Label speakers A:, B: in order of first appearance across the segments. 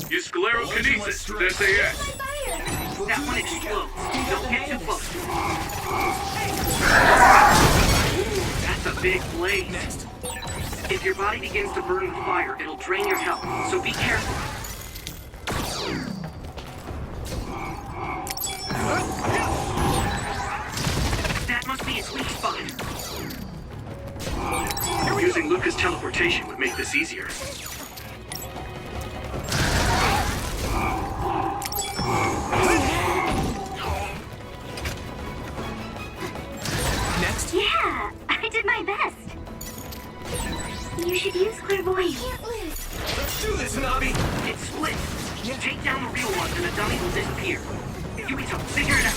A: Use sclerokinesis with SAS.
B: That one explodes. Don't get too close. That's a big blaze. If your body begins to burn with fire, it'll drain your health, so be careful. That must be its weak spot.
A: Using Luca's teleportation would make this easier.
C: Next?
D: Yeah, I did my best. You should use clairvoyance. Can't lose.
C: Let's do this, Nabi!
B: It splits. Take down the real ones and the dummy will disappear. Yubito, figure it out.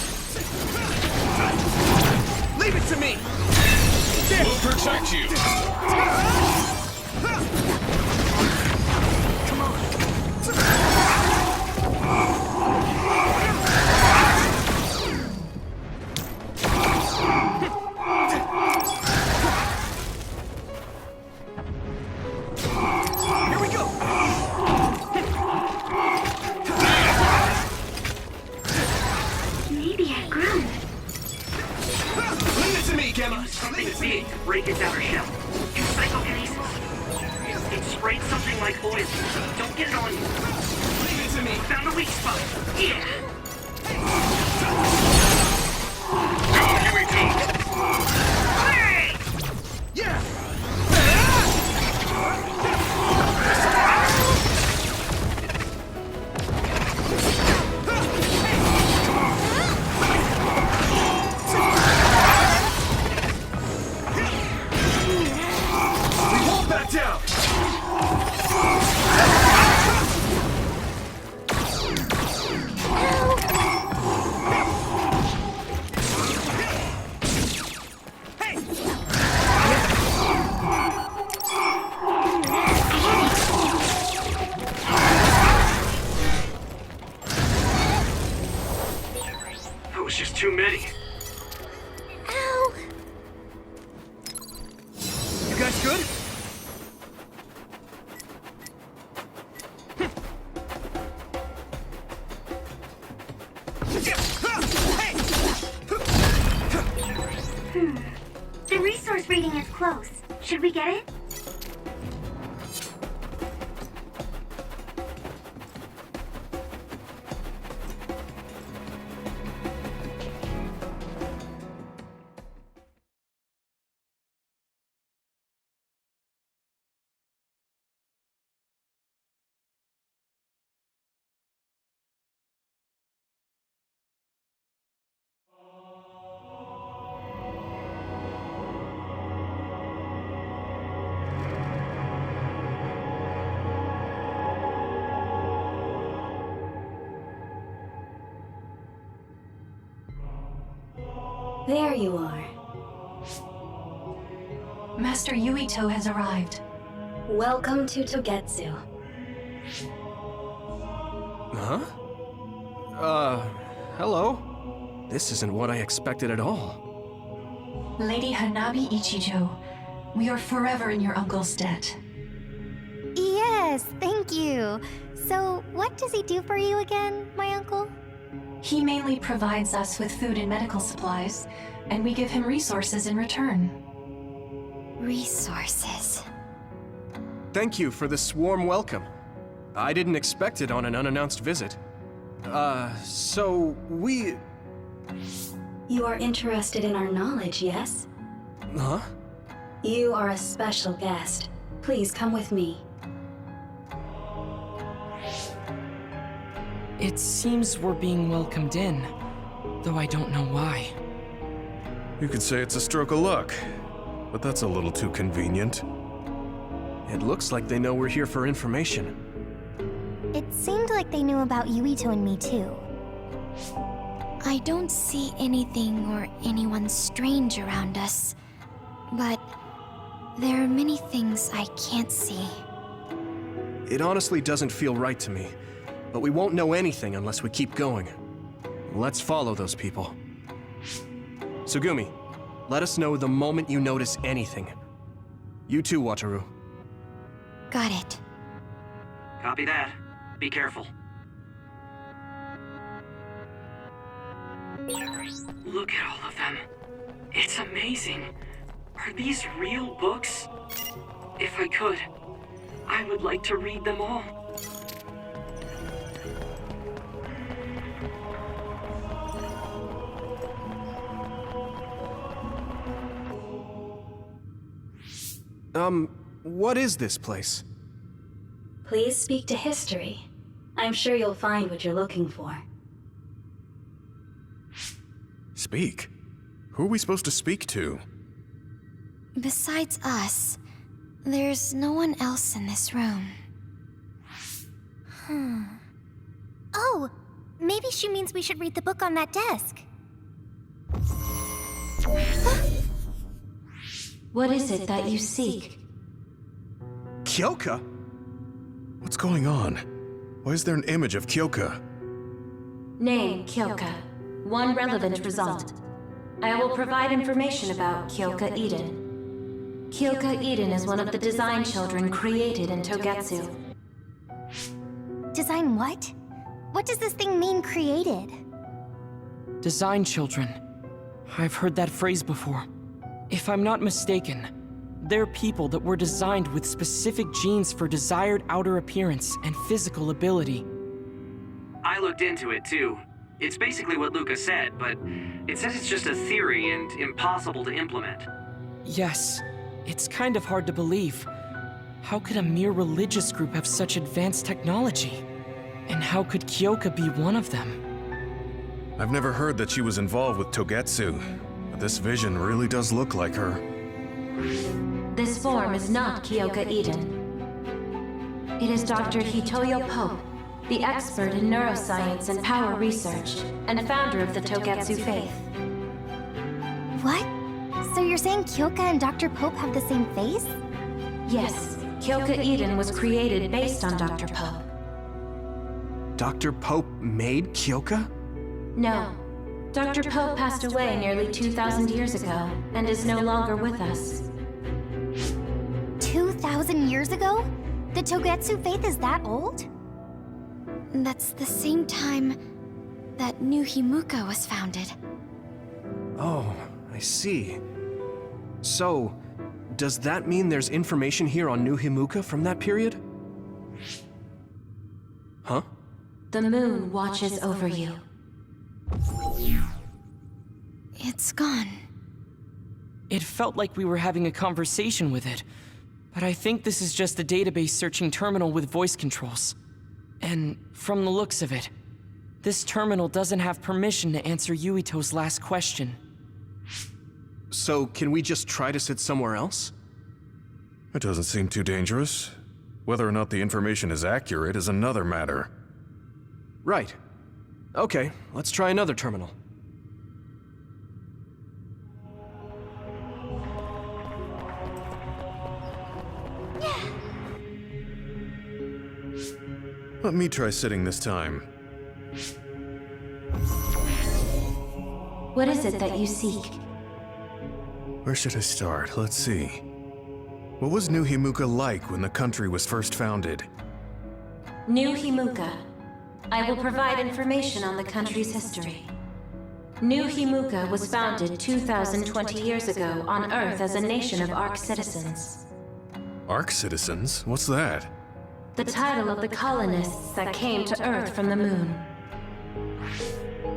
C: Leave it to me!
A: We'll protect you.
C: Come on! Here we go!
D: Maybe I've grown.
C: Leave it to me, Gemma!
B: Something big to break its outer shell. Use psychokinesis. It sprayed something like oil. Don't get it on you.
C: Leave it to me!
B: Found a weak spot. Yeah.
A: Go, Yumito.
B: Hey!
C: Yeah! We won't back down!
A: That was just too many.
D: Ow!
C: You guys good?
D: The resource reading is close. Should we get it?
E: There you are.
F: Master Yuito has arrived.
E: Welcome to Togetsu.
G: Huh? Hello? This isn't what I expected at all.
F: Lady Hanabi Ichijo, we are forever in your uncle's debt.
D: Yes, thank you. So, what does he do for you again, my uncle?
F: He mainly provides us with food and medical supplies, and we give him resources in return.
D: Resources.
G: Thank you for this warm welcome. I didn't expect it on an unannounced visit. So we...
E: You are interested in our knowledge, yes?
G: Huh?
E: You are a special guest. Please come with me.
H: It seems we're being welcomed in, though I don't know why.
I: You could say it's a stroke of luck, but that's a little too convenient.
G: It looks like they know we're here for information.
D: It seemed like they knew about Yuito and me too. I don't see anything or anyone strange around us, but there are many things I can't see.
G: It honestly doesn't feel right to me, but we won't know anything unless we keep going. Let's follow those people. Sugumi, let us know the moment you notice anything. You too, Wataru.
D: Got it.
B: Copy that. Be careful. Look at all of them. It's amazing. Are these real books? If I could, I would like to read them all.
G: What is this place?
E: Please speak to history. I'm sure you'll find what you're looking for.
I: Speak? Who are we supposed to speak to?
D: Besides us, there's no one else in this room. Oh, maybe she means we should read the book on that desk.
F: What is it that you seek?
G: Kyoka?
I: What's going on? Why is there an image of Kyoka?
F: Name, Kyoka. One relevant result. I will provide information about Kyoka Eden. Kyoka Eden is one of the design children created in Togetsu.
D: Design what? What does this thing mean, created?
H: Design children. I've heard that phrase before. If I'm not mistaken, they're people that were designed with specific genes for desired outer appearance and physical ability.
B: I looked into it too. It's basically what Luca said, but it says it's just a theory and impossible to implement.
H: Yes, it's kind of hard to believe. How could a mere religious group have such advanced technology? And how could Kyoka be one of them?
I: I've never heard that she was involved with Togetsu, but this vision really does look like her.
F: This form is not Kyoka Eden. It is Dr. Hitoyo Pope, the expert in neuroscience and power research, and founder of the Togetsu faith.
D: What? So you're saying Kyoka and Dr. Pope have the same face?
F: Yes, Kyoka Eden was created based on Dr. Pope.
G: Dr. Pope made Kyoka?
F: No. Dr. Pope passed away nearly 2,000 years ago, and is no longer with us.
D: 2,000 years ago? The Togetsu faith is that old? That's the same time that New Himuka was founded.
G: Oh, I see. So, does that mean there's information here on New Himuka from that period? Huh?
F: The moon watches over you.
D: It's gone.
H: It felt like we were having a conversation with it, but I think this is just a database searching terminal with voice controls. And from the looks of it, this terminal doesn't have permission to answer Yuito's last question.
G: So, can we just try to sit somewhere else?
I: It doesn't seem too dangerous. Whether or not the information is accurate is another matter.
G: Right. Okay, let's try another terminal.
I: Let me try sitting this time.
F: What is it that you seek?
I: Where should I start? Let's see. What was New Himuka like when the country was first founded?
F: New Himuka. I will provide information on the country's history. New Himuka was founded 2,020 years ago on Earth as a nation of Ark citizens.
I: Ark citizens? What's that?
F: The title of the colonists that came to Earth from the moon.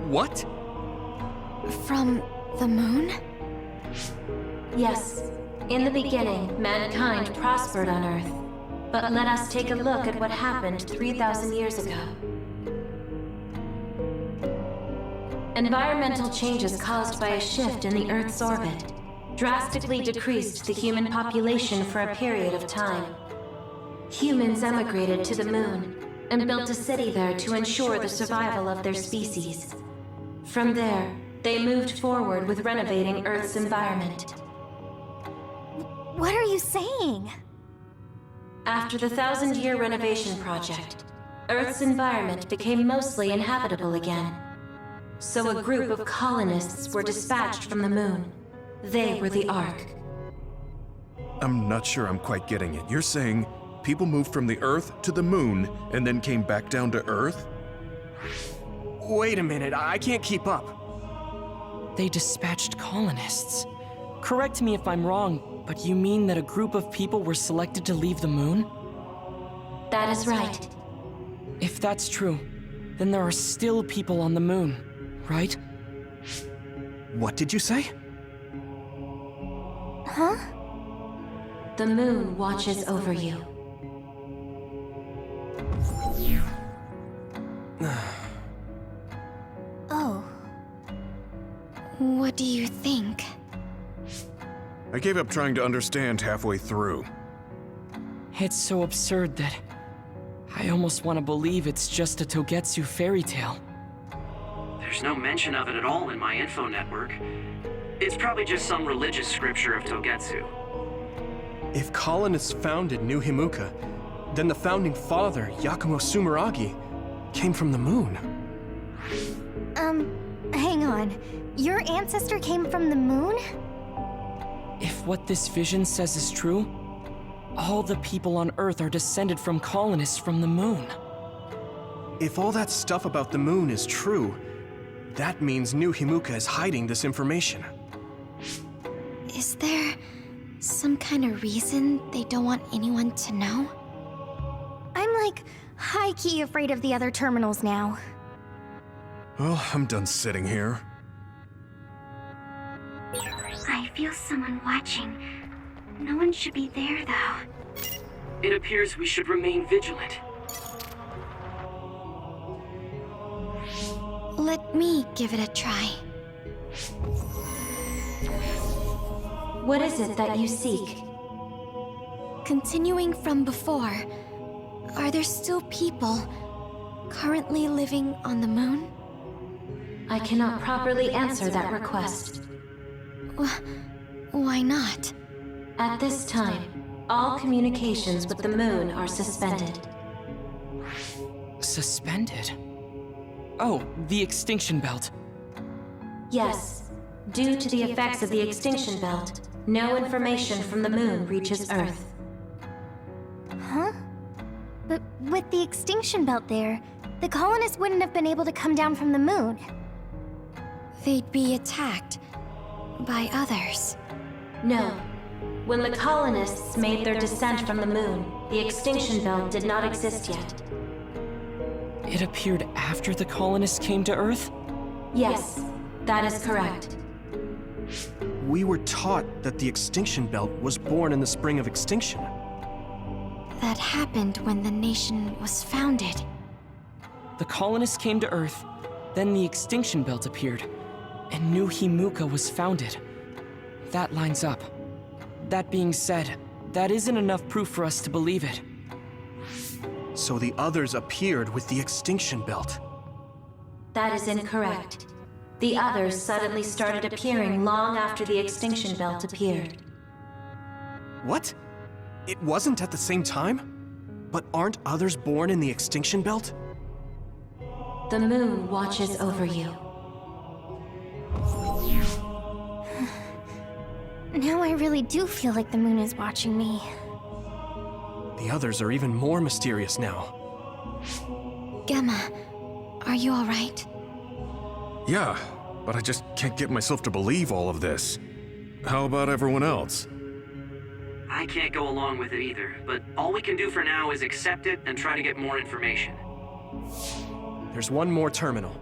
G: What?
D: From the moon?
F: Yes. In the beginning, mankind prospered on Earth. But let us take a look at what happened 3,000 years ago. Environmental changes caused by a shift in the Earth's orbit drastically decreased the human population for a period of time. Humans emigrated to the moon and built a city there to ensure the survival of their species. From there, they moved forward with renovating Earth's environment.
D: What are you saying?
F: After the 1,000-year renovation project, Earth's environment became mostly inhabitable again. So a group of colonists were dispatched from the moon. They were the Ark.
I: I'm not sure I'm quite getting it. You're saying people moved from the Earth to the Moon and then came back down to Earth?
G: Wait a minute, I can't keep up.
H: They dispatched colonists. Correct me if I'm wrong, but you mean that a group of people were selected to leave the moon?
F: That is right.
H: If that's true, then there are still people on the moon, right?
G: What did you say?
D: Huh?
F: The moon watches over you.
D: Oh. What do you think?
I: I gave up trying to understand halfway through.
H: It's so absurd that I almost want to believe it's just a Togetsu fairy tale.
B: There's no mention of it at all in my info network. It's probably just some religious scripture of Togetsu.
G: If colonists founded New Himuka, then the founding father, Yakumo Sumeragi, came from the moon.
D: Hang on. Your ancestor came from the moon?
H: If what this vision says is true, all the people on Earth are descended from colonists from the moon.
G: If all that stuff about the moon is true, that means New Himuka is hiding this information.
D: Is there some kind of reason they don't want anyone to know? I'm like high-key afraid of the other terminals now.
I: Well, I'm done sitting here.
D: I feel someone watching. No one should be there, though.
B: It appears we should remain vigilant.
D: Let me give it a try.
F: What is it that you seek?
D: Continuing from before, are there still people currently living on the moon?
F: I cannot properly answer that request.
D: Why not?
F: At this time, all communications with the moon are suspended.
H: Suspended? Oh, the extinction belt.
F: Yes, due to the effects of the extinction belt, no information from the moon reaches Earth.
D: Huh? But with the extinction belt there, the colonists wouldn't have been able to come down from the moon. They'd be attacked by others.
F: No. When the colonists made their descent from the moon, the extinction belt did not exist yet.
H: It appeared after the colonists came to Earth?
F: Yes, that is correct.
G: We were taught that the extinction belt was born in the spring of extinction.
D: That happened when the nation was founded.
H: The colonists came to Earth, then the extinction belt appeared, and New Himuka was founded. That lines up. That being said, that isn't enough proof for us to believe it.
G: So the others appeared with the extinction belt.
F: That is incorrect. The others suddenly started appearing long after the extinction belt appeared.
G: What? It wasn't at the same time? But aren't others born in the extinction belt?
F: The moon watches over you.
D: Now I really do feel like the moon is watching me.
G: The others are even more mysterious now.
D: Gemma, are you alright?
I: Yeah, but I just can't get myself to believe all of this. How about everyone else?
B: I can't go along with it either, but all we can do for now is accept it and try to get more information.
G: There's one more terminal.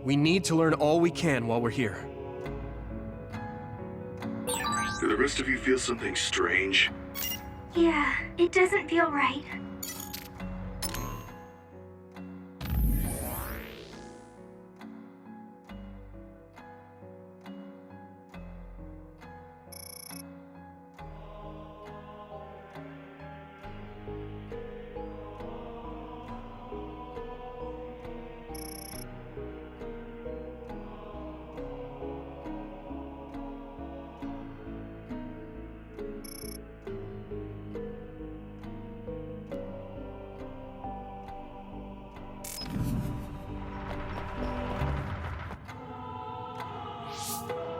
G: We need to learn all we can while we're here.
A: Do the rest of you feel something strange?
D: Yeah, it doesn't feel right.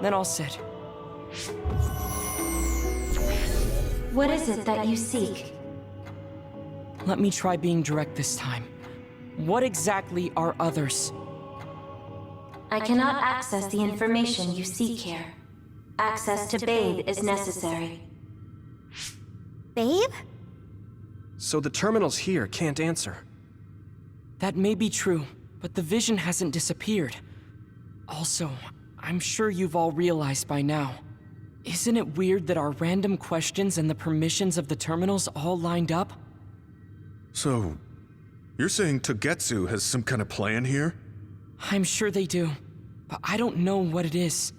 H: Then I'll sit.
F: What is it that you seek?
H: Let me try being direct this time. What exactly are others?
F: I cannot access the information you seek here. Access to Babe is necessary.
D: Babe?
G: So the terminals here can't answer.
H: That may be true, but the vision hasn't disappeared. Also, I'm sure you've all realized by now. Isn't it weird that our random questions and the permissions of the terminals all lined up?
I: So, you're saying Togetsu has some kind of plan here?
H: I'm sure they do, but I don't know what it is.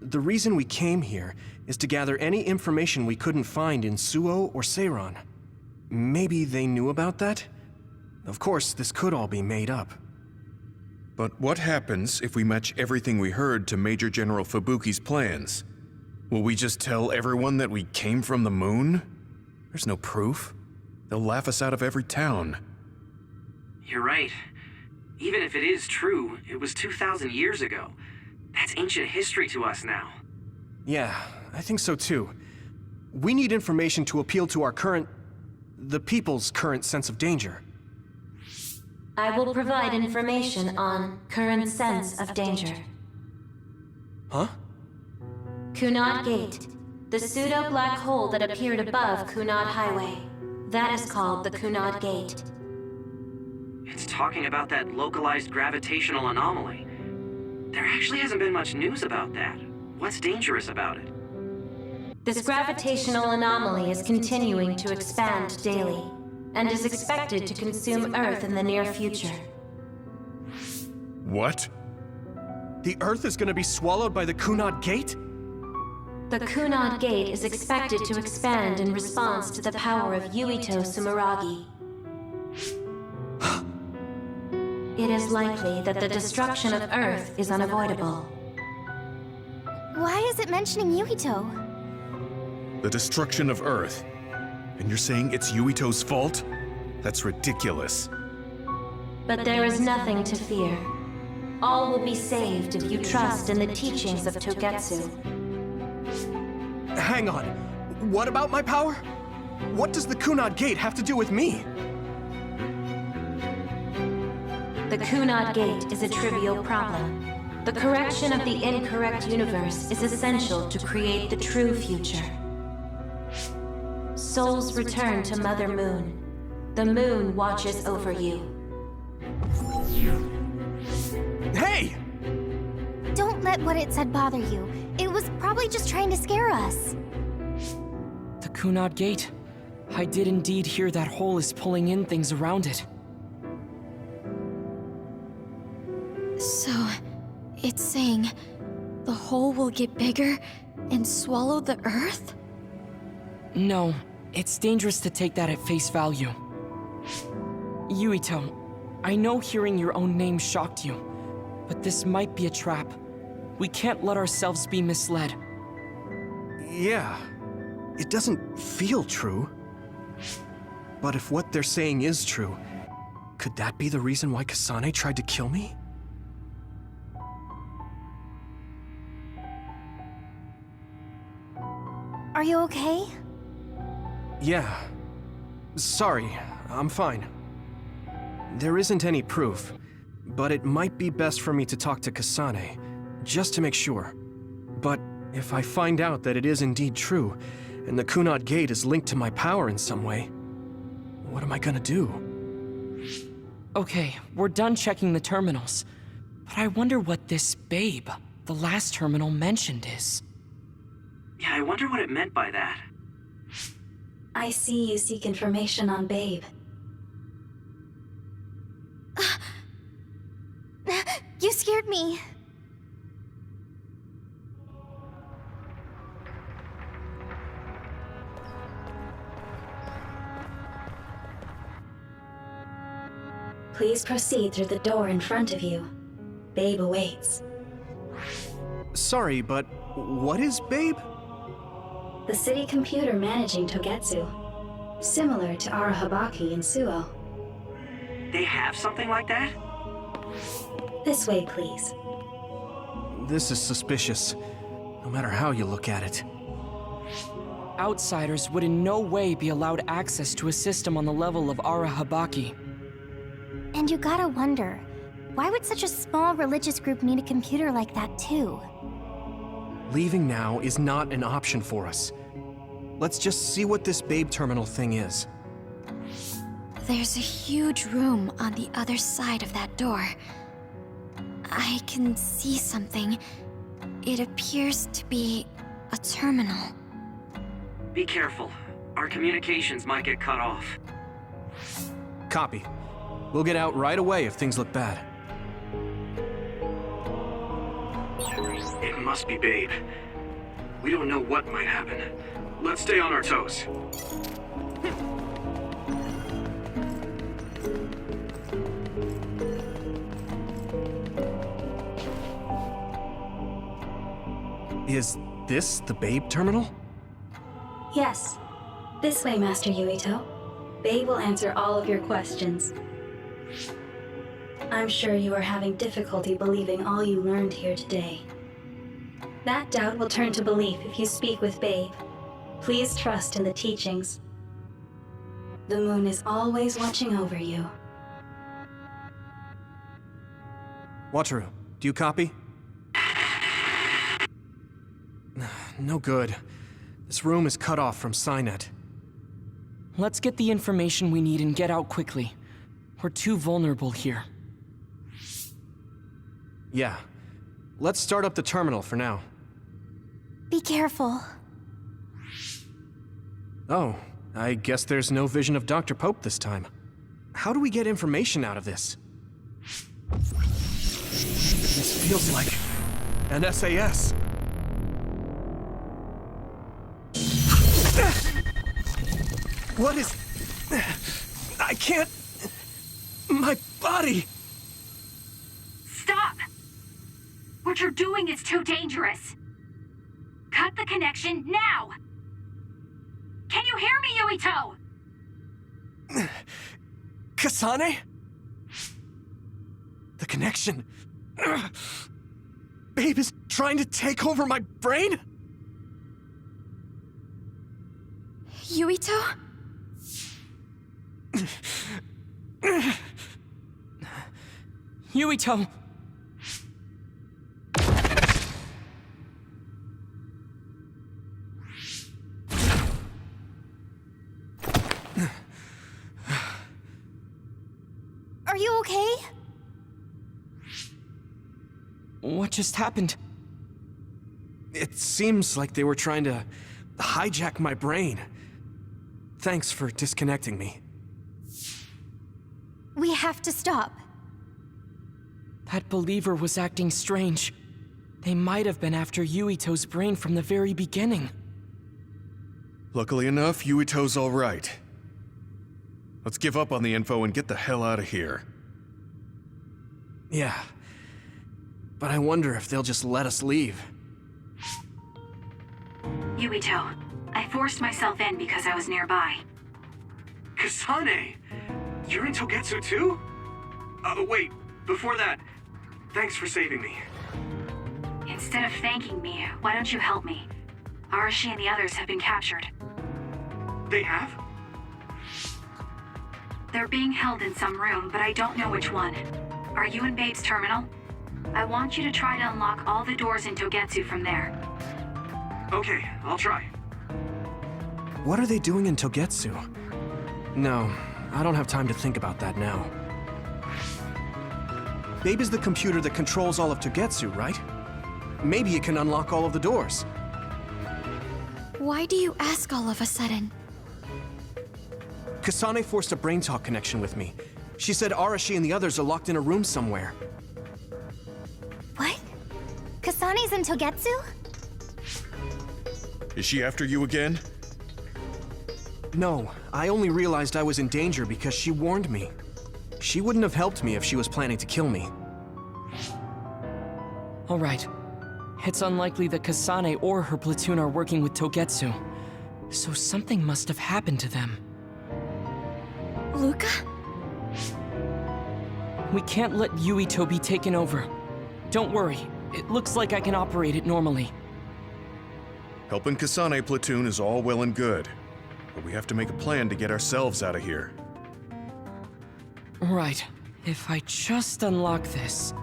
G: The reason we came here is to gather any information we couldn't find in Suo or Seiran. Maybe they knew about that? Of course, this could all be made up.
I: But what happens if we match everything we heard to Major General Fubuki's plans? Will we just tell everyone that we came from the moon? There's no proof. They'll laugh us out of every town.
B: You're right. Even if it is true, it was 2,000 years ago. That's ancient history to us now.
G: Yeah, I think so too. We need information to appeal to our the people's current sense of danger.
F: I will provide information on current sense of danger.
G: Huh?
F: Kunad Gate, the pseudo-black hole that appeared above Kunad Highway. That is called the Kunad Gate.
B: It's talking about that localized gravitational anomaly. There actually hasn't been much news about that. What's dangerous about it?
F: This gravitational anomaly is continuing to expand daily, and is expected to consume Earth in the near future.
I: What?
G: The Earth is gonna be swallowed by the Kunad Gate?
F: The Kunad Gate is expected to expand in response to the power of Yuito Sumeragi. It is likely that the destruction of Earth is unavoidable.
D: Why is it mentioning Yuito?
I: The destruction of Earth? And you're saying it's Yuito's fault? That's ridiculous.
F: But there is nothing to fear. All will be saved if you trust in the teachings of Togetsu.
G: Hang on. What about my power? What does the Kunad Gate have to do with me?
F: The Kunad Gate is a trivial problem. The correction of the incorrect universe is essential to create the true future. Souls return to Mother Moon. The moon watches over you.
G: Hey!
D: Don't let what it said bother you. It was probably just trying to scare us.
H: The Kunad Gate. I did indeed hear that hole is pulling in things around it.
D: So, it's saying the hole will get bigger and swallow the Earth?
H: No, it's dangerous to take that at face value. Yuito, I know hearing your own name shocked you, but this might be a trap. We can't let ourselves be misled.
G: Yeah, it doesn't feel true. But if what they're saying is true, could that be the reason why Kasane tried to kill me?
D: Are you okay?
G: Yeah. Sorry, I'm fine. There isn't any proof, but it might be best for me to talk to Kasane, just to make sure. But if I find out that it is indeed true, and the Kunad Gate is linked to my power in some way, what am I gonna do?
H: Okay, we're done checking the terminals. But I wonder what this Babe, the last terminal mentioned, is.
B: Yeah, I wonder what it meant by that.
E: I see you seek information on Babe.
D: You scared me.
E: Please proceed through the door in front of you. Babe awaits.
G: Sorry, but what is Babe?
E: The city computer managing Togetsu. Similar to Arahabaki in Suo.
B: They have something like that?
E: This way, please.
G: This is suspicious, no matter how you look at it.
H: outsiders would in no way be allowed access to a system on the level of Ara Habaki.
D: And you gotta wonder, why would such a small religious group need a computer like that too?
G: Leaving now is not an option for us. Let's just see what this Babe Terminal thing is.
D: There's a huge room on the other side of that door. I can see something. It appears to be a terminal.
B: Be careful. Our communications might get cut off.
G: Copy. We'll get out right away if things look bad.
A: It must be Babe. We don't know what might happen. Let's stay on our toes.
G: Is this the Babe Terminal?
E: Yes. This way, Master Yuito. Babe will answer all of your questions. I'm sure you are having difficulty believing all you learned here today. That doubt will turn to belief if you speak with Babe. Please trust in the teachings. The moon is always watching over you.
G: Wataru, do you copy? No good. This room is cut off from Cynet.
H: Let's get the information we need and get out quickly. We're too vulnerable here.
G: Yeah. Let's start up the terminal for now.
D: Be careful.
G: Oh, I guess there's no vision of Dr. Pope this time. How do we get information out of this? This feels like an SAS. What is... I can't... My body...
J: Stop! What you're doing is too dangerous. Cut the connection now! Can you hear me, Yuito?
G: Kasane? The connection... Babe is trying to take over my brain?
D: Yuito?
H: Yuito!
D: Are you okay?
H: What just happened?
G: It seems like they were trying to hijack my brain. Thanks for disconnecting me.
D: We have to stop.
H: That believer was acting strange. They might have been after Yuito's brain from the very beginning.
I: Luckily enough, Yuito's all right. Let's give up on the info and get the hell out of here.
G: Yeah. But I wonder if they'll just let us leave.
J: Yuito, I forced myself in because I was nearby.
A: Kasane! You're in Togetsu too? Wait, before that, thanks for saving me.
J: Instead of thanking me, why don't you help me? Arashi and the others have been captured.
A: They have?
J: They're being held in some room, but I don't know which one. Are you in Babe's terminal? I want you to try to unlock all the doors in Togetsu from there.
A: Okay, I'll try.
G: What are they doing in Togetsu? No, I don't have time to think about that now. Babe is the computer that controls all of Togetsu, right? Maybe it can unlock all of the doors.
D: Why do you ask all of a sudden?
G: Kasane forced a brain talk connection with me. She said Arashi and the others are locked in a room somewhere.
D: What? Kasane's in Togetsu?
I: Is she after you again?
G: No, I only realized I was in danger because she warned me. She wouldn't have helped me if she was planning to kill me.
H: All right. It's unlikely that Kasane or her platoon are working with Togetsu. So something must have happened to them.
D: Luca?
H: We can't let Yuito be taken over. Don't worry. It looks like I can operate it normally.
I: Helping Kasane platoon is all well and good, but we have to make a plan to get ourselves out of here.
H: Right. If I just unlock this...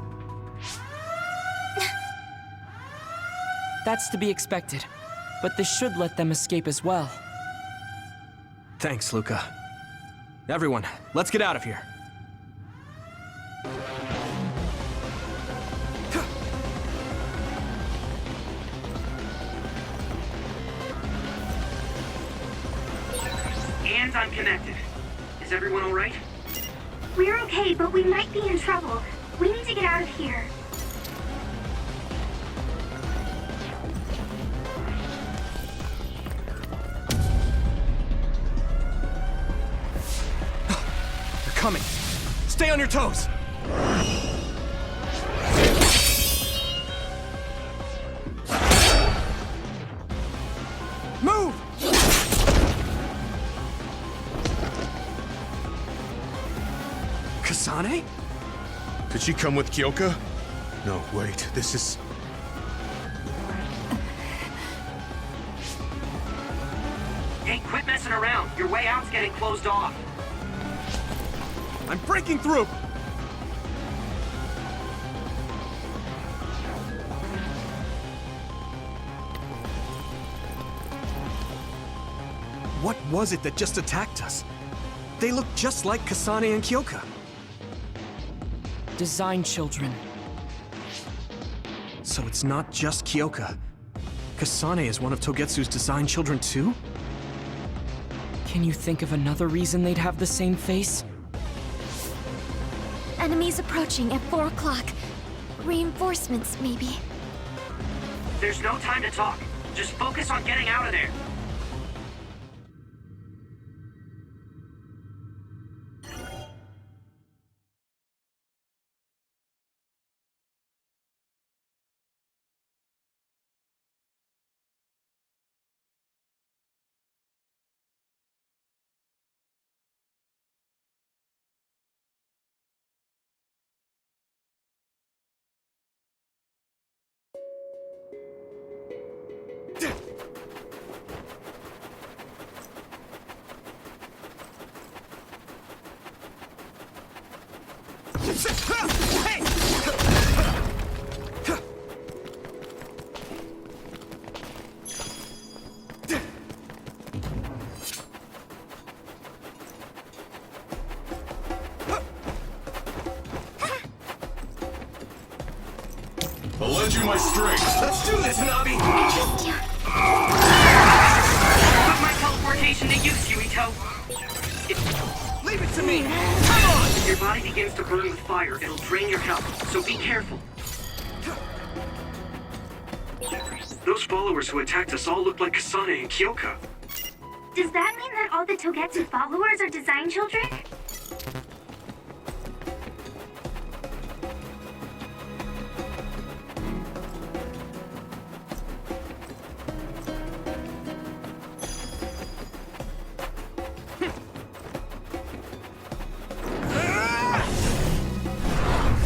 H: That's to be expected, but this should let them escape as well.
G: Thanks, Luca. Everyone, let's get out of here.
A: And I'm connected. Is everyone all right?
J: We're okay, but we might be in trouble. We need to get out of here.
G: They're coming. Stay on your toes. Move! Kasane?
I: Did she come with Kyoka? No, wait, this is...
A: Hey, quit messing around. Your way out's getting closed off.
G: I'm breaking through! What was it that just attacked us? They look just like Kasane and Kyoka.
H: Design children.
G: So it's not just Kyoka. Kasane is one of Togetsu's design children too?
H: Can you think of another reason they'd have the same face?
D: Enemies approaching at 4 o'clock. Reinforcements, maybe.
A: There's no time to talk. Just focus on getting out of there.
C: I'll lend you my strength. Let's do this, Nabi!
A: Put my teleportation to use, Yuito.
C: Leave it to me! Come on!
A: If your body begins to burn with fire, it'll drain your health, so be careful. Those followers who attacked us all look like Kasane and Kyoka.
J: Does that mean that all the Togetsu followers are design children?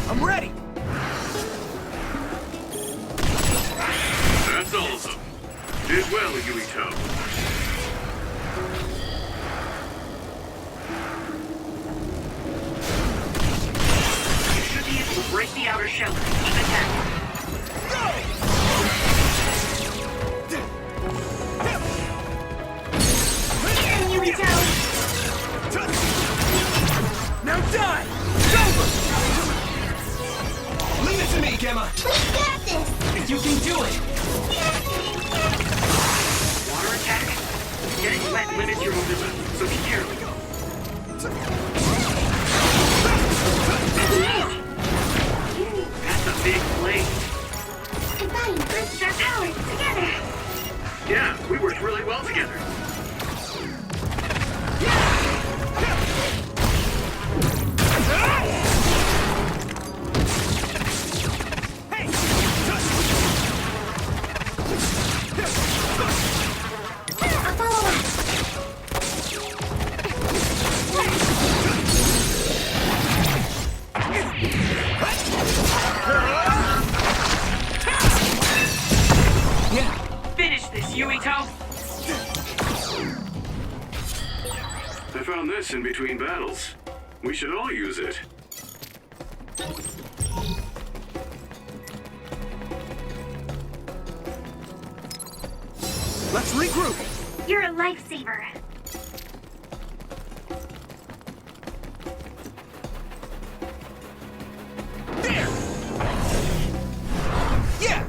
C: I'm ready!
A: That's all of them. Did well, Yuito. You should be able to break the outer shell and keep attacking.
C: Now die! It's over! Leave it to me, Gemma!
J: We got this!
C: You can do it!
A: Water attack? Getting wet limits your mobility, so be careful. Ooh, that's a big blade.
J: Combine with our powers together!
A: Yeah, we worked really well together.
J: I'll follow up!
C: found this in between battles. We should all use it.
G: Let's regroup!
J: You're a lifesaver.
G: There! Yeah!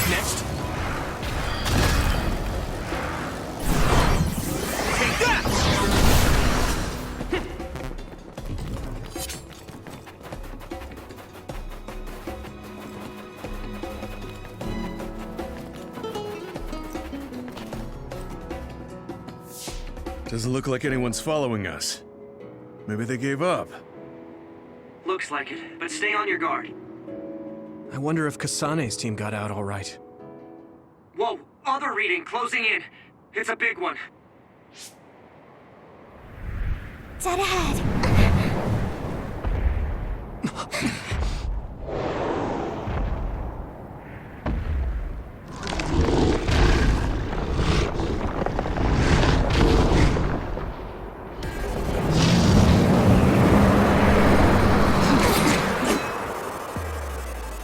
G: Next. Take that!
I: Doesn't look like anyone's following us. Maybe they gave up.
A: Looks like it, but stay on your guard.
G: I wonder if Kasane's team got out all right.
A: Whoa, other reading closing in. It's a big one.
D: Dead ahead.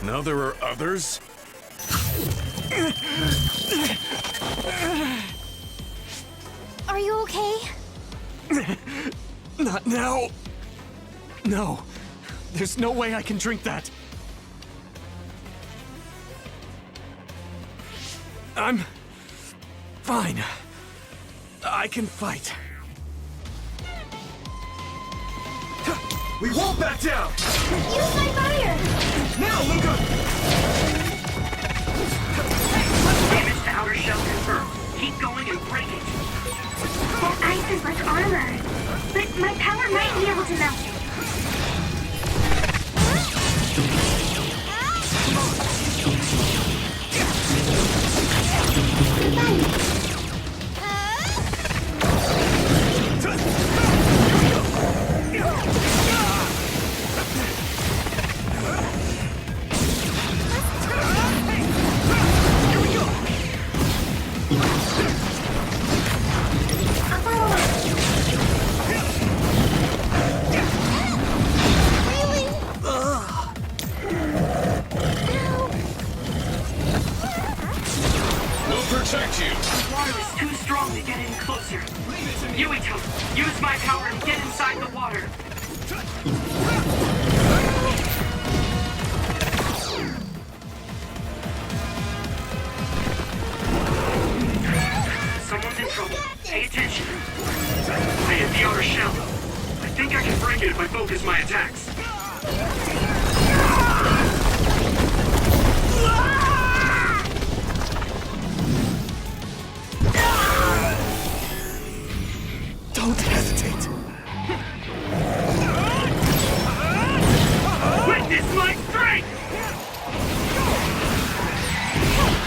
I: Now there are others?
D: Are you okay?
G: Not now. No. There's no way I can drink that. I'm fine. I can fight.
C: We won't back down!
D: Use my fire!
C: Now, Luca!
A: Damage to outer shell confirmed. Keep going and break it.
J: That ice is like armor. But my power might be able to melt it.
C: Protect you!
B: The water is too strong to get any closer. Yuito, use my power and get inside the water.
A: Someone's in trouble. Pay attention. I hit the outer shell. I think I can break it if I focus my attacks.
G: Don't hesitate.
A: Witness my strength!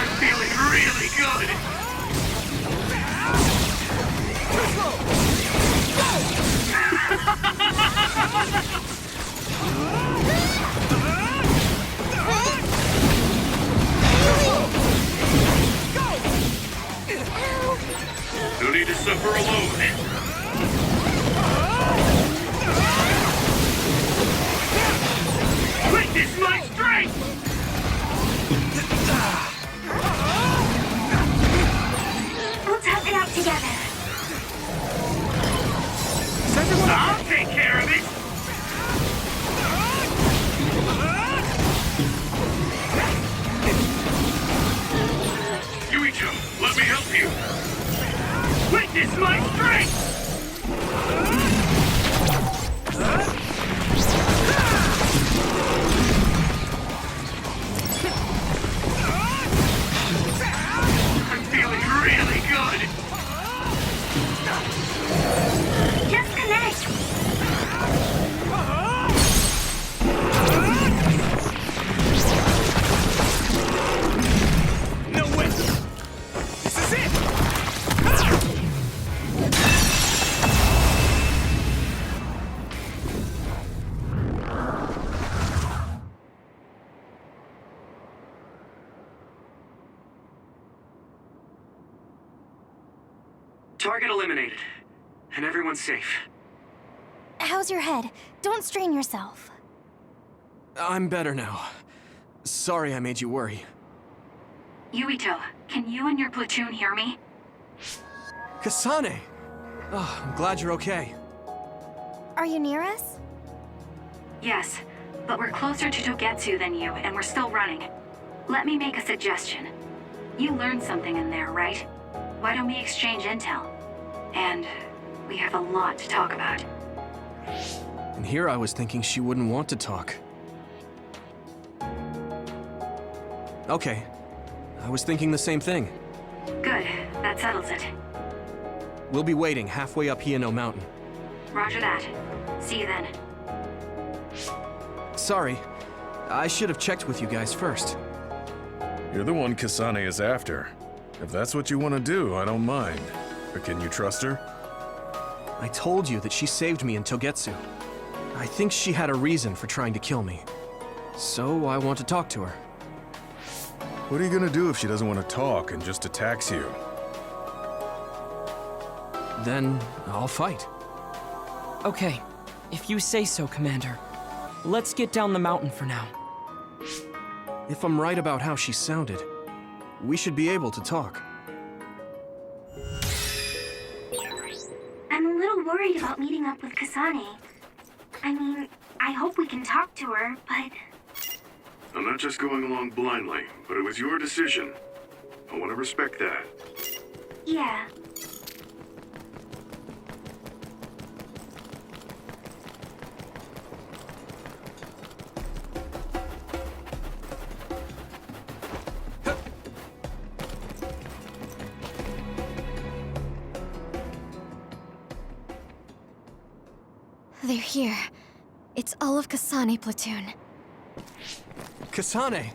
A: I'm feeling really good. No need to suffer alone. Witness my strength!
J: We'll tough it out together.
A: I'll take care of it! Yuito, let me help you! Witness my strength! I'm feeling really good!
J: Just connect.
G: No way! This is it!
A: Target eliminated. And everyone's safe.
D: How's your head? Don't strain yourself.
G: I'm better now. Sorry I made you worry.
J: Yuito, can you and your platoon hear me?
G: Kasane! Oh, I'm glad you're okay.
D: Are you near us?
J: Yes, but we're closer to Togetsu than you, and we're still running. Let me make a suggestion. You learned something in there, right? Why don't we exchange intel? And we have a lot to talk about.
G: And here I was thinking she wouldn't want to talk. Okay. I was thinking the same thing.
J: Good, that settles it.
G: We'll be waiting halfway up Hino Mountain.
J: Roger that. See you then.
G: Sorry. I should have checked with you guys first.
I: You're the one Kasane is after. If that's what you want to do, I don't mind. But can you trust her?
G: I told you that she saved me in Togetsu. I think she had a reason for trying to kill me. So I want to talk to her.
I: What are you gonna do if she doesn't want to talk and just attacks you?
G: Then I'll fight.
H: Okay, if you say so, Commander. Let's get down the mountain for now.
G: If I'm right about how she sounded, we should be able to talk.
K: I'm a little worried about meeting up with Kasane. I mean, I hope we can talk to her, but...
C: I'm not just going along blindly, but it was your decision. I want to respect that.
K: yeah.
D: They're here. It's all of Kasane platoon.
G: Kasane!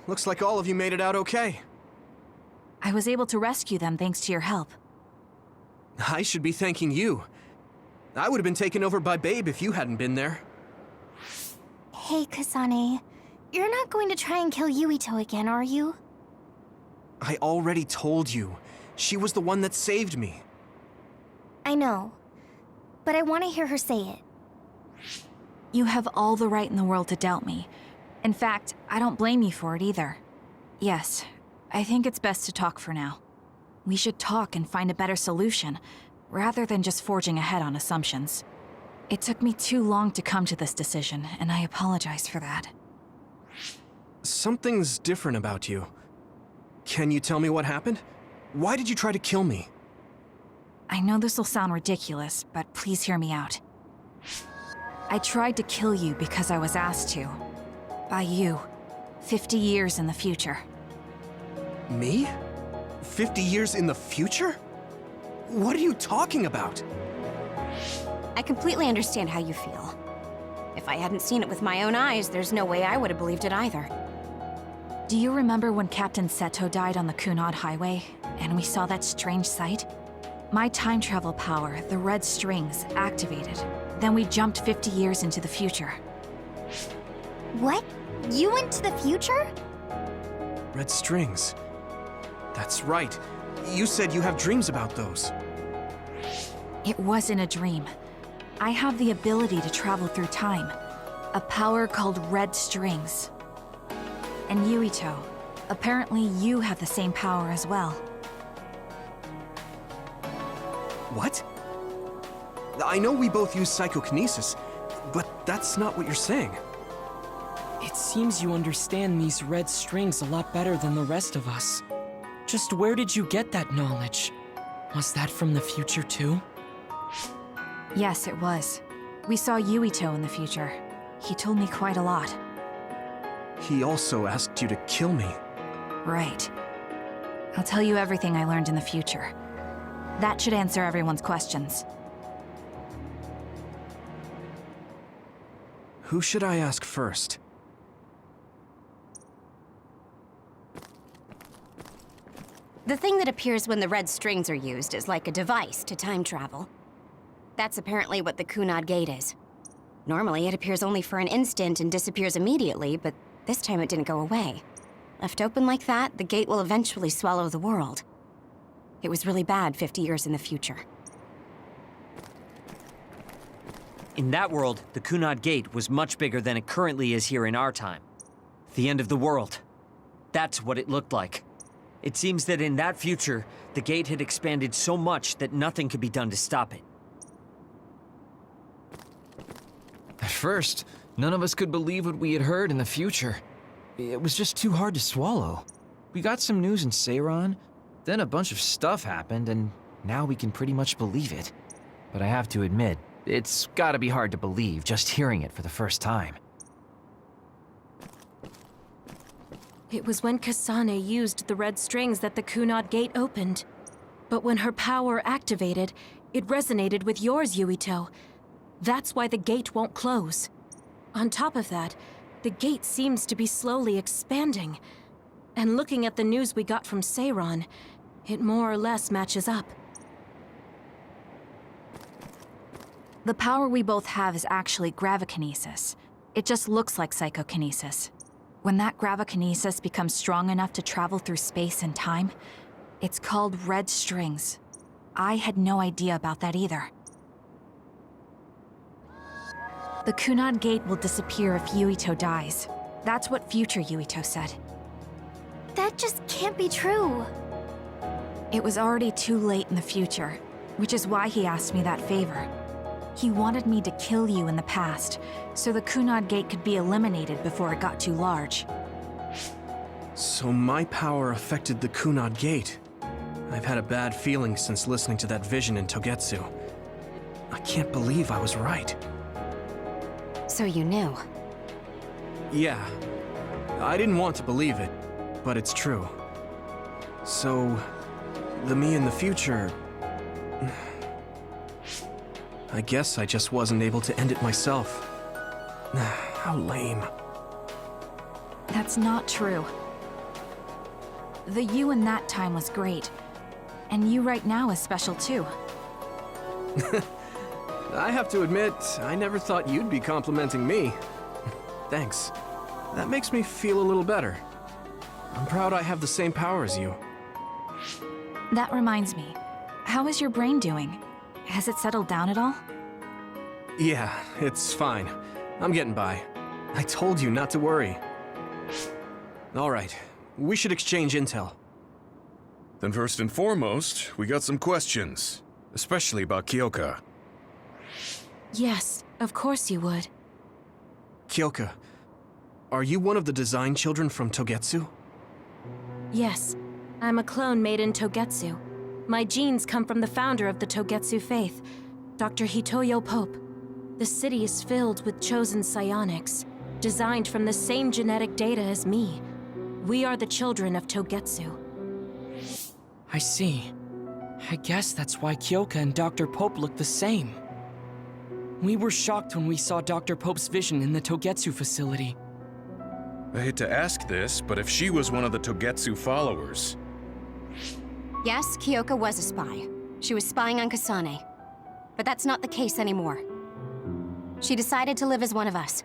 G: Looks like all of you made it out okay.
L: I was able to rescue them thanks to your help.
G: I should be thanking you. I would have been taken over by Babe if you hadn't been there.
D: Hey, Kasane. You're not going to try and kill Yuito again, are you?
G: I already told you. She was the one that saved me.
D: I know. But I want to hear her say it.
L: You have all the right in the world to doubt me. In fact, I don't blame you for it either. Yes, I think it's best to talk for now. We should talk and find a better solution, rather than just forging ahead on assumptions. It took me too long to come to this decision, and I apologize for that.
G: Something's different about you. Can you tell me what happened? Why did you try to kill me?
L: I know this will sound ridiculous, but please hear me out. I tried to kill you because I was asked to. By you. 50 years in the future.
G: Me? 50 years in the future? What are you talking about?
M: I completely understand how you feel. If I hadn't seen it with my own eyes, there's no way I would have believed it either.
L: Do you remember when Captain Seto died on the Kunad Highway, and we saw that strange sight? My time travel power, the red strings, activated. Then we jumped 50 years into the future.
D: What? You went to the future?
G: Red strings. That's right. You said you have dreams about those.
L: It wasn't a dream. I have the ability to travel through time. A power called red strings. And Yuito, apparently you have the same power as well.
G: What? I know we both use psychokinesis, but that's not what you're saying.
H: It seems you understand these red strings a lot better than the rest of us. Just where did you get that knowledge? Was that from the future too?
L: Yes, it was. We saw Yuito in the future. He told me quite a lot.
G: He also asked you to kill me.
L: Right. I'll tell you everything I learned in the future. That should answer everyone's questions.
G: Who should I ask first?
M: The thing that appears when the red strings are used is like a device to time travel. That's apparently what the Kunad Gate is. Normally, it appears only for an instant and disappears immediately, but this time it didn't go away. Left open like that, the gate will eventually swallow the world. It was really bad 50 years in the future.
N: In that world, the Kunad Gate was much bigger than it currently is here in our time. The end of the world. That's what it looked like. It seems that in that future, the gate had expanded so much that nothing could be done to stop it.
O: At first, none of us could believe what we had heard in the future. It was just too hard to swallow. We got some news in Seiran, then a bunch of stuff happened, and now we can pretty much believe it. But I have to admit, it's gotta be hard to believe just hearing it for the first time.
F: It was when Kasane used the red strings that the Kunad Gate opened. But when her power activated, it resonated with yours, Yuito. That's why the gate won't close. On top of that, the gate seems to be slowly expanding. And looking at the news we got from Seiran, it more or less matches up.
L: The power we both have is actually gravikinesis. It just looks like psychokinesis. When that gravikinesis becomes strong enough to travel through space and time, it's called red strings. I had no idea about that either. The Kunad Gate will disappear if Yuito dies. That's what future Yuito said.
D: That just can't be true.
L: It was already too late in the future, which is why he asked me that favor. He wanted me to kill you in the past, so the Kunad Gate could be eliminated before it got too large.
G: So my power affected the Kunad Gate. I've had a bad feeling since listening to that vision in Togetsu. I can't believe I was right.
M: So you knew?
G: Yeah. I didn't want to believe it, but it's true. So, the me in the future... I guess I just wasn't able to end it myself. How lame.
L: That's not true. The you in that time was great, and you right now is special too.
G: I have to admit, I never thought you'd be complimenting me. Thanks. That makes me feel a little better. I'm proud I have the same power as you.
L: That reminds me, how is your brain doing? Has it settled down at all?
G: Yeah, it's fine. I'm getting by. I told you not to worry. All right, we should exchange intel.
I: Then first and foremost, we got some questions, especially about Kyoka.
F: Yes, of course you would.
G: Kyoka, are you one of the design children from Togetsu?
F: Yes, I'm a clone made in Togetsu. My genes come from the founder of the Togetsu faith, Dr. Hitoyo Pope. The city is filled with chosen psionics, designed from the same genetic data as me. We are the children of Togetsu.
H: I see. I guess that's why Kyoka and Dr. Pope look the same. We were shocked when we saw Dr. Pope's vision in the Togetsu facility.
I: I hate to ask this, but if she was one of the Togetsu followers...
M: Yes, Kyoka was a spy. She was spying on Kasane. But that's not the case anymore. She decided to live as one of us.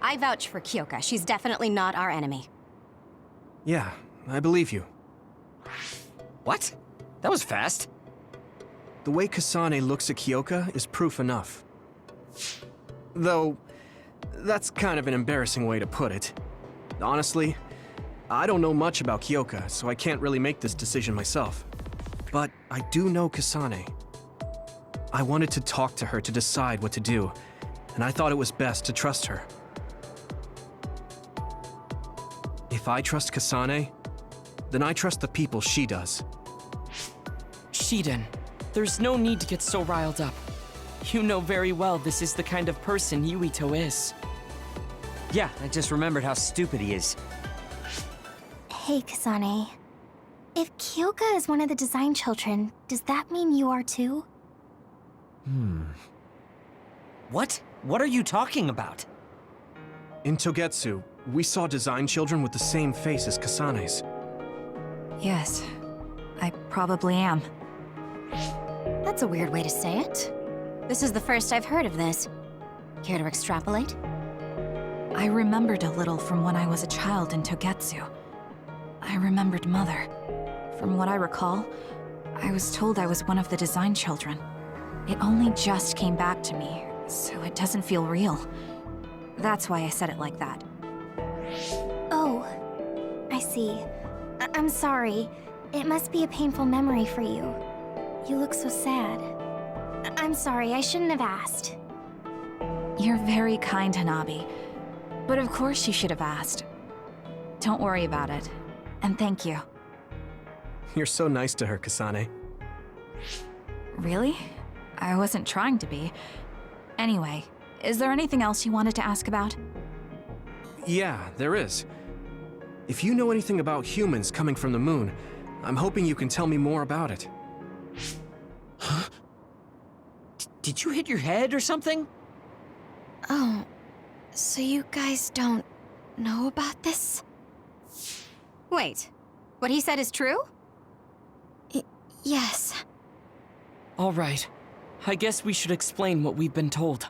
M: I vouch for Kyoka. She's definitely not our enemy.
G: Yeah, I believe you.
N: What? That was fast.
G: The way Kasane looks at Kyoka is proof enough. Though, that's kind of an embarrassing way to put it. Honestly, I don't know much about Kyoka, so I can't really make this decision myself. But I do know Kasane. I wanted to talk to her to decide what to do, and I thought it was best to trust her. If I trust Kasane, then I trust the people she does.
H: Shiden, there's no need to get so riled up. You know very well this is the kind of person Yuito is.
N: Yeah, I just remembered how stupid he is.
D: Hey, Kasane. If Kyoka is one of the design children, does that mean you are too?
N: What? What are you talking about?
G: In Togetsu, we saw design children with the same face as Kasane's.
L: Yes, I probably am.
M: That's a weird way to say it. This is the first I've heard of this. Care to extrapolate?
L: I remembered a little from when I was a child in Togetsu. I remembered Mother. From what I recall, I was told I was one of the design children. It only just came back to me, so it doesn't feel real. That's why I said it like that.
D: Oh, I see. I'm sorry. It must be a painful memory for you. You look so sad. I'm sorry, I shouldn't have asked.
L: You're very kind, Hanabi. But of course you should have asked. Don't worry about it. And thank you.
G: You're so nice to her, Kasane.
L: Really? I wasn't trying to be. Anyway, is there anything else you wanted to ask about?
G: Yeah, there is. If you know anything about humans coming from the moon, I'm hoping you can tell me more about it.
N: Huh? Did you hit your head or something?
D: Oh, so you guys don't know about this?
M: Wait, what he said is true?
D: Yes.
H: All right. I guess we should explain what we've been told.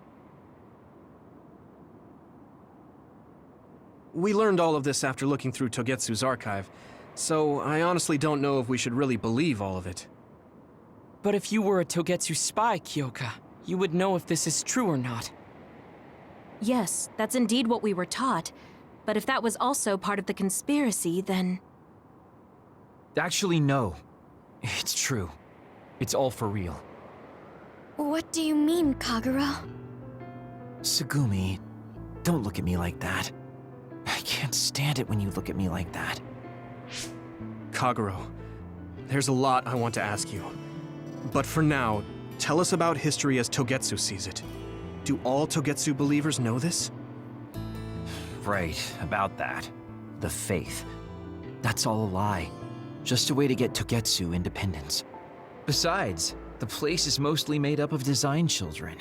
G: We learned all of this after looking through Togetsu's archive, so I honestly don't know if we should really believe all of it.
H: But if you were a Togetsu spy, Kyoka, you would know if this is true or not.
F: Yes, that's indeed what we were taught. But if that was also part of the conspiracy, then...
O: Actually, no. It's true. It's all for real.
D: What do you mean, Kagura?
O: Tsugumi, don't look at me like that. I can't stand it when you look at me like that.
G: Kaguro, there's a lot I want to ask you. But for now, tell us about history as Togetsu sees it. Do all Togetsu believers know this?
O: Right, about that. The faith. That's all a lie. Just a way to get Togetsu independence. Besides, the place is mostly made up of design children.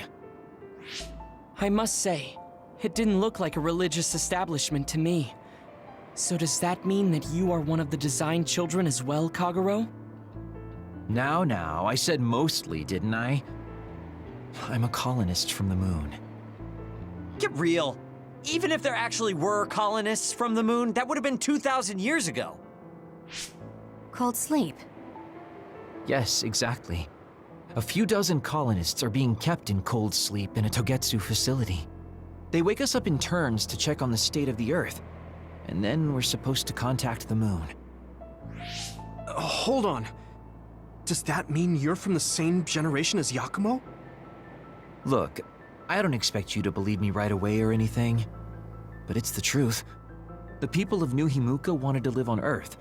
H: I must say, it didn't look like a religious establishment to me. So does that mean that you are one of the design children as well, Kaguro?
O: Now, I said mostly, didn't I? I'm a colonist from the moon.
N: Get real. Even if there actually were colonists from the moon, that would have been 2,000 years ago.
M: Cold sleep.
O: Yes, exactly. A few dozen colonists are being kept in cold sleep in a Togetsu facility. They wake us up in turns to check on the state of the Earth, and then we're supposed to contact the moon.
G: Hold on. Does that mean you're from the same generation as Yakumo?
O: Look, I don't expect you to believe me right away or anything, but it's the truth. The people of New Himuka wanted to live on Earth,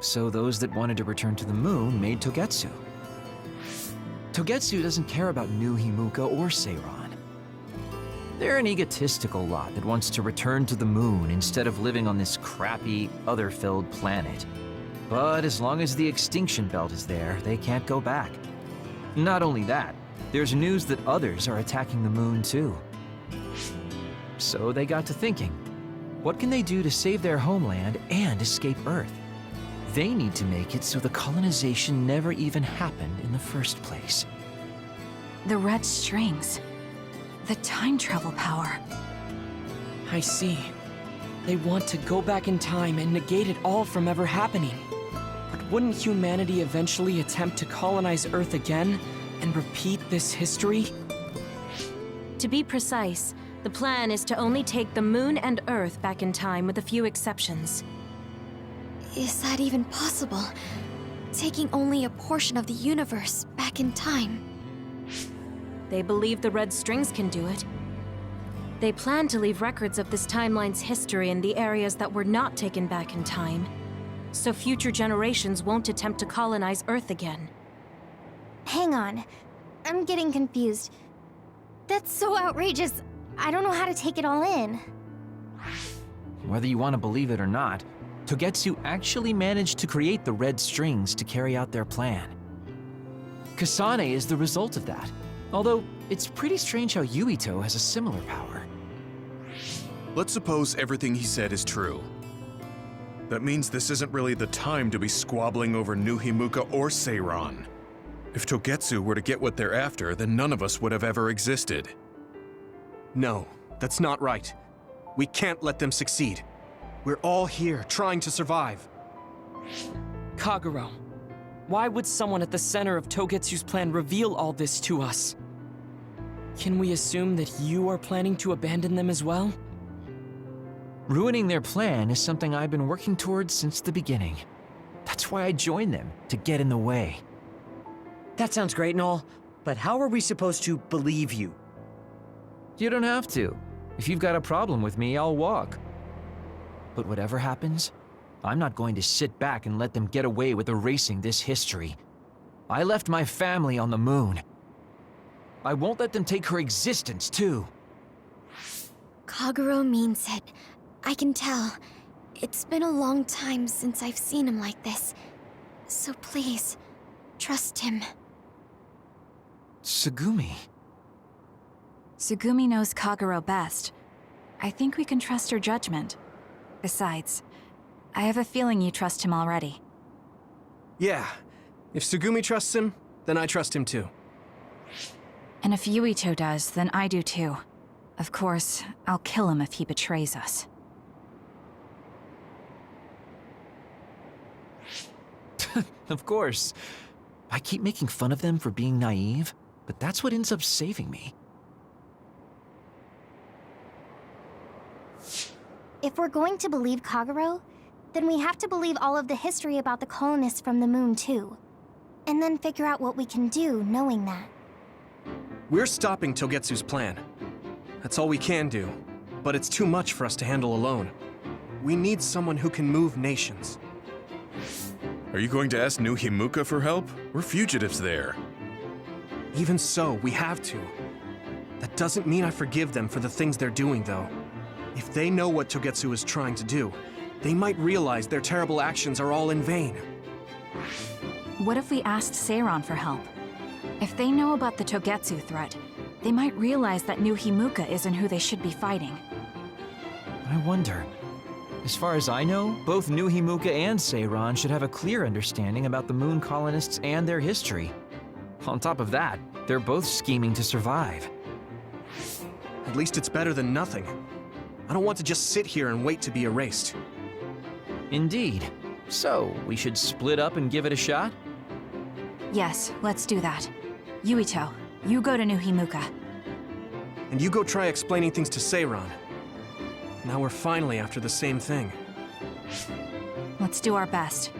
O: so those that wanted to return to the moon made Togetsu. Togetsu doesn't care about New Himuka or Seiran. They're an egotistical lot that wants to return to the moon instead of living on this crappy, other-filled planet. But as long as the extinction belt is there, they can't go back. Not only that, there's news that others are attacking the moon too. So they got to thinking, what can they do to save their homeland and escape Earth? They need to make it so the colonization never even happened in the first place.
L: The red strings. The time travel power.
H: I see. They want to go back in time and negate it all from ever happening. But wouldn't humanity eventually attempt to colonize Earth again and repeat this history?
F: To be precise, the plan is to only take the moon and Earth back in time with a few exceptions.
D: Is that even possible? Taking only a portion of the universe back in time?
F: They believe the red strings can do it. They plan to leave records of this timeline's history in the areas that were not taken back in time, so future generations won't attempt to colonize Earth again.
D: Hang on. I'm getting confused. That's so outrageous. I don't know how to take it all in.
O: Whether you want to believe it or not, Togetsu actually managed to create the red strings to carry out their plan. Kasane is the result of that, although it's pretty strange how Yuito has a similar power.
I: Let's suppose everything he said is true. That means this isn't really the time to be squabbling over New Himuka or Seiran. If Togetsu were to get what they're after, then none of us would have ever existed.
G: No, that's not right. We can't let them succeed. We're all here, trying to survive.
H: Kaguro, Why would someone at the center of Togetsu's plan reveal all this to us? Can we assume that you are planning to abandon them as well?
O: Ruining their plan is something I've been working towards since the beginning. That's why I joined them, to get in the way.
N: That sounds great and all, but how are we supposed to believe you?
O: You don't have to. If you've got a problem with me, I'll walk. But whatever happens, I'm not going to sit back and let them get away with erasing this history. I left my family on the moon. I won't let them take her existence, too.
D: Kagero means it. I can tell. It's been a long time since I've seen him like this. So please, trust him.
O: Tsugumi.
L: Tsugumi knows Kagero best. I think we can trust her judgment. Besides, I have a feeling you trust him already.
G: Yeah. If Tsugumi trusts him, then I trust him too.
L: And if Yuito does, then I do too. Of course, I'll kill him if he betrays us.
O: Of course. I keep making fun of them for being naive, but that's what ends up saving me.
D: If we're going to believe Kagero, then we have to believe all of the history about the colonists from the moon too. And then figure out what we can do knowing that.
G: We're stopping Togetsu's plan. That's all we can do, but it's too much for us to handle alone. We need someone who can move nations.
I: Are you going to ask New Himuka for help? We're fugitives there.
G: Even so, we have to. That doesn't mean I forgive them for the things they're doing, though. If they know what Togetsu is trying to do, they might realize their terrible actions are all in vain.
L: What if we asked Seiron for help? If they know about the Togetsu threat, they might realize that New Himuka isn't who they should be fighting.
O: I wonder. As far as I know, both New Himuka and Seiron should have a clear understanding about the moon colonists and their history. On top of that, they're both scheming to survive.
G: At least it's better than nothing. I don't want to just sit here and wait to be erased.
O: Indeed. So, we should split up and give it a shot?
L: Yes, let's do that. Yuito, you go to New Himuka.
G: And you go try explaining things to Seiron. Now we're finally after the same thing.
L: Let's do our best.